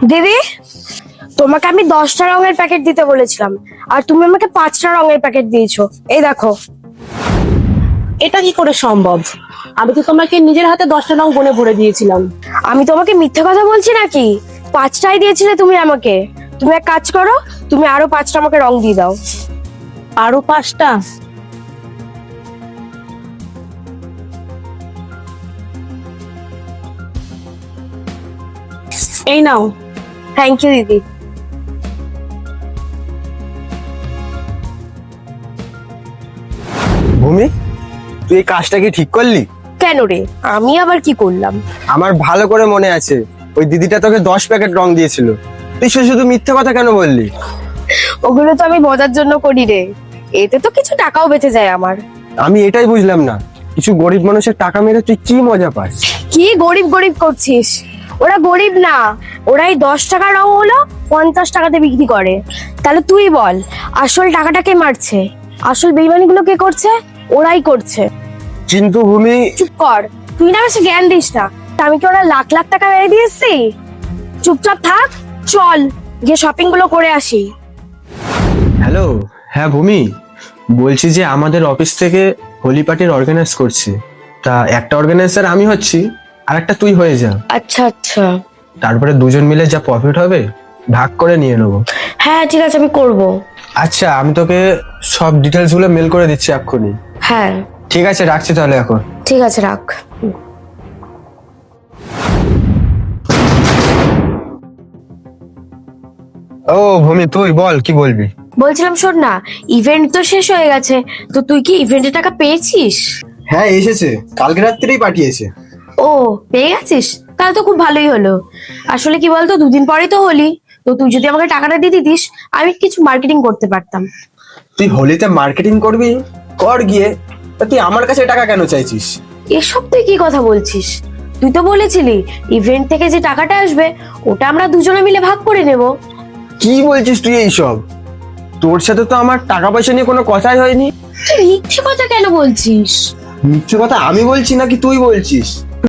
দিদি, তোমাকে আমি 10টা রঙের প্যাকেট দিতে বলেছিলাম আর তুমি আমাকে 5টা রঙের প্যাকেট দিয়েছো। এই দেখো। এটা কি করে সম্ভব? আমি তো তোমাকে নিজের হাতে 10টা রং বনে ভরে দিয়েছিলাম। আমি তোমাকে মিথ্যে কথা বলছি নাকি? 5টাই দিয়েছিলে তুমি আমাকে। তুমি এক কাজ করো, তুমি আরো 5টা আমাকে রং দিয়ে দাও। আরো 5টা? এই নাও। থ্যাংক ইউ দিদি। ভূমি, তুই এই কাজটা কি ঠিক করলি? কেন রে, আমি আবার কি করলাম? আমার ভালো করে মনে আছে ওই দিদিটা তোকে 10 প্যাকেট রং দিয়েছিল। তুই শুধু শুধু মিথ্যে কথা কেন বললি? ওগুলো তো আমি মজার জন্য করি রে, এতে তো কিছু টাকাও বেঁচে যায় আমার। আমি এটাই বুঝলাম না, কিছু গরিব মানুষের টাকা মেরে তুই কি মজা পাস? কি গরিব গরিব করছিস? ওরা গরিব না, ওরাই 10 টাকা রং হলো 50 টাকাতে বিক্রি করে। তাহলে তুই বল, আসল টাকাটা কে মারছে? আসল বেইমানিগুলো কে করছে? ওরাই করছে। কিন্তু ভূমি, চুপ কর, তুই না বেশি জ্ঞান দিস না। তা আমি কি ওরা লাখ লাখ টাকা মেরে দিয়েছি? চুপচাপ থাক, চল গিয়ে শপিং গুলো করে আসি। হ্যালো। হ্যাঁ ভূমি, বলছি যে আমাদের অফিস থেকে হোলি পার্টির অর্গানাইজ করছে। তা একটা অর্গানাইজার আমি হচ্ছি, আর একটা তুই হয়ে যা। আচ্ছা আচ্ছা। তারপরে দুজন মিলে যা প্রফিট হবে ভাগ করে নিয়ে নেবো। হ্যাঁ ঠিক আছে, আমি করব। আচ্ছা, আমি তোকে সব ডিটেলস গুলো মেল করে দিচ্ছি এক্ষুনি। হ্যাঁ ঠিক আছে, রাখছি তাহলে এখন। ঠিক আছে, রাখ। ও ভূমি, তুই বল, কি বলবি? বলছিলাম শোন না, ইভেন্ট তো শেষ হয়ে গেছে, তো তুই কি ইভেন্টের টাকা পেয়েছিস? হ্যাঁ এসেছে, কালকে রাত্রেই পাঠিয়েছে। ও, পেয়ে গেছিস? তাহলে তো খুব ভালোই হলো। আসলে কি বলতো, দুদিন পরেই তো হোলি, তো তুই যদি আমাকে টাকাটা দিয়ে দিতিস, আমি কিছু মার্কেটিং করতে পারতাম। তুই হোলিতে মার্কেটিং করবি? কর গিয়ে। তা তুই আমার কাছে টাকা কেন চাইছিস? এসব তুই কি কথা বলছিস? তুই তো বলেছিলি ইভেন্ট থেকে যে টাকাটা আসবে ওটা আমরা দুজনে মিলে ভাগ করে নেব। কি বলছিস তুই এইসব? তোর সাথে তো আমার টাকা পয়সা নিয়ে কোনো কথাই হয়নি। তুই মিথ্যে কথা কেন বলছিস? মিথ্যে কথা আমি বলছি নাকি তুই বলছিস?